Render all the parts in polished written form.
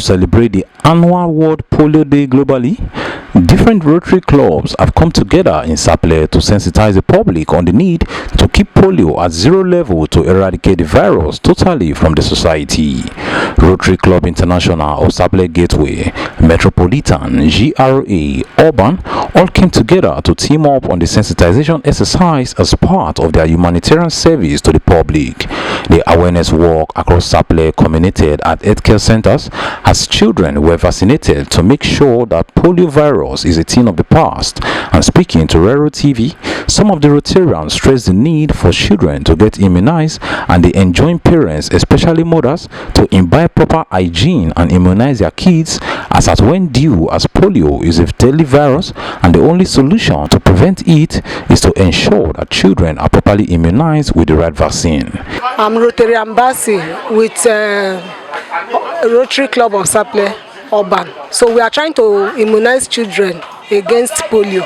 celebrate the annual World Polio Day globally, different Rotary Clubs have come together in Sapele to sensitize the public on the need to keep polio at zero level to eradicate the virus totally from the society. Rotary Club International of Sapele Gateway, Metropolitan, GRA, Urban all came together to team up on the sensitization exercise as part of their humanitarian service to the public. The awareness work across Sapele culminated at healthcare centers as children were vaccinated to make sure that polio virus is a thing of the past. And speaking to Rero TV, some of the Rotarians stressed the need for children to get immunized and they enjoin parents, especially mothers, to imbibe proper hygiene and immunize their kids as at when due, as polio is a deadly virus and the only solution to prevent it is to ensure that children are properly immunized with the right vaccine. I'm Rotary Ambassador with Rotary Club of Sapele Urban. So we are trying to immunize children against polio.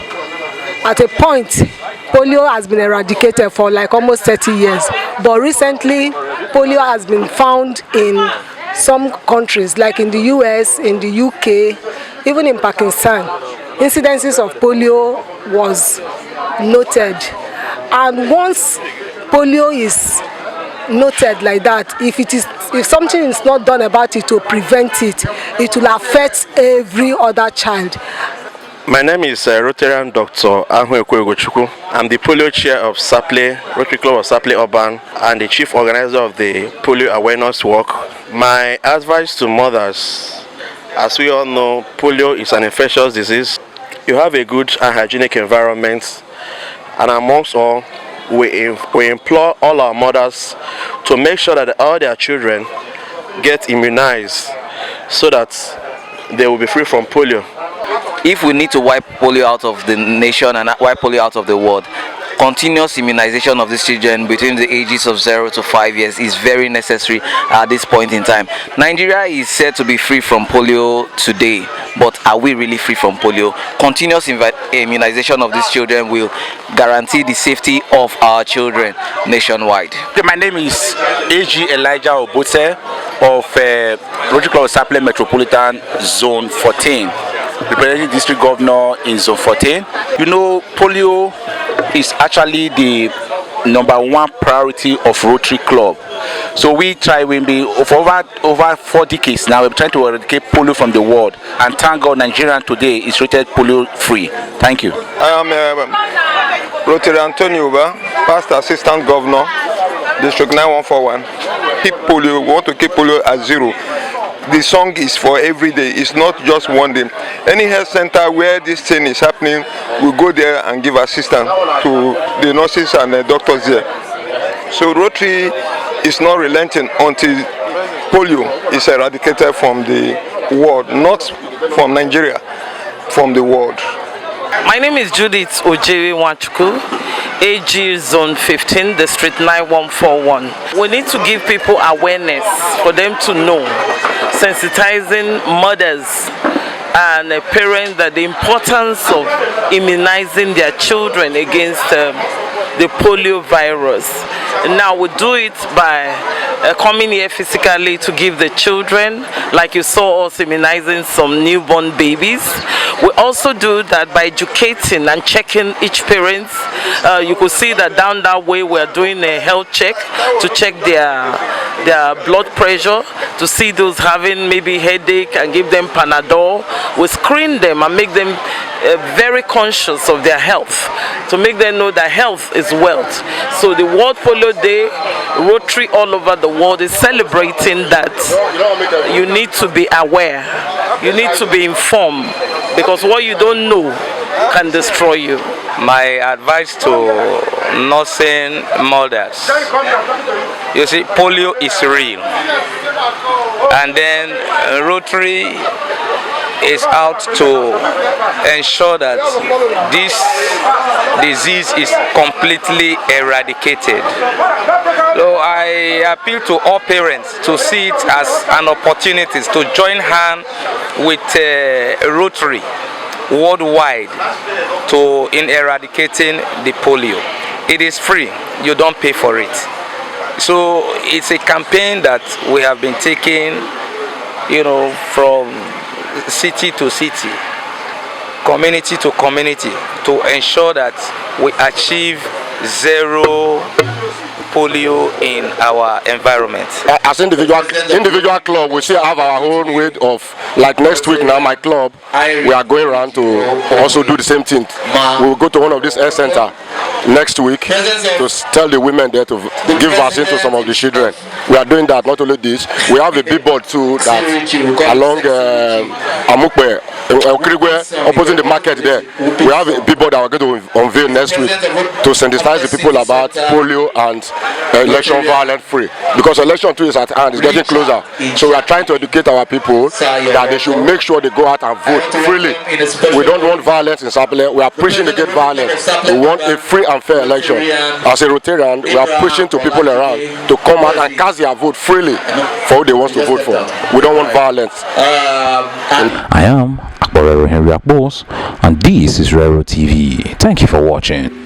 At a point, polio has been eradicated for like almost 30 years, but recently polio has been found in some countries like in the US, in the UK, even in Pakistan. Incidences of polio was noted, and once polio is noted like that, if something is not done about it to prevent it, it will affect every other child. My name is Rotarian Dr. Ahwekwego. I'm the polio chair of Sapele, Rotary Club of Sapele Urban, and the chief organizer of the polio awareness walk. My advice to mothers, as we all know, polio is an infectious disease. You have a good and hygienic environment, and amongst all, we implore all our mothers to make sure that all their children get immunized so that they will be free from polio. If we need to wipe polio out of the nation and wipe polio out of the world, continuous immunization of these children between the ages of 0 to 5 years is very necessary at this point in time. Nigeria is said to be free from polio today, but are we really free from polio? Continuous immunization of these children will guarantee the safety of our children nationwide. My name is A.G. Elijah Obote of Rotary Club of Sapele Metropolitan Zone 14, representing District Governor in Zone 14. You know, polio is actually the #1 priority of Rotary Club. So we try, for over 4 decades now, we're trying to eradicate polio from the world. And thank God Nigeria today is rated polio free. Thank you. I am Rotary Antonio, Past Assistant Governor, District 9141. Keep polio, we want to keep polio at 0. The song is for every day, it's not just one day. Any health center where this thing is happening, we go there and give assistance to the nurses and the doctors there. So Rotary is not relenting until polio is eradicated from the world, not from Nigeria, from the world. My name is Judith Ojewe Wachuku, AG Zone 15, District 9141. We need to give people awareness for them to know, sensitizing mothers and parents that the importance of immunizing their children against the polio virus. Now we do it by coming here physically to give the children, like you saw us immunizing some newborn babies. We also do that by educating and checking each parent. You could see that down that way we're doing a health check to check their blood pressure, to see those having maybe headache and give them Panadol. We screen them and make them very conscious of their health, to make them know that health is wealth. So the World Polio Day, Rotary all over the world is celebrating that you need to be aware, you need to be informed, because what you don't know can destroy you. My advice to nursing mothers, you see, polio is real, and then Rotary is out to ensure that this disease is completely eradicated. So I appeal to all parents to see it as an opportunity to join hands with Rotary worldwide in eradicating the polio. It is free, you don't pay for it. So it's a campaign that we have been taking you know, from city to city, community to community, to ensure that we achieve zero polio in our environment. As individual club, we still have our own way of, like next week now, my club, we are going around to also do the same thing. We will go to one of these health centers next week to tell the women there to give vaccine to some of the children. We are doing that. Not only this, we have a billboard too that along Amukwe, opposite the market there. We have a billboard that we're going to unveil next week to sensitize the people about polio and election violence free, because election too is at hand, it's getting closer. So we are trying to educate our people that they should make sure they go out and vote freely. We don't want violence in Sapele. We are preaching against violence. We want a free and fair election. As a Rotarian, we are pushing to people around to come out and cast their vote freely for who they want to vote for. We don't want violence. I am Rero Henry Akbos, and this is Rero TV. Thank you for watching.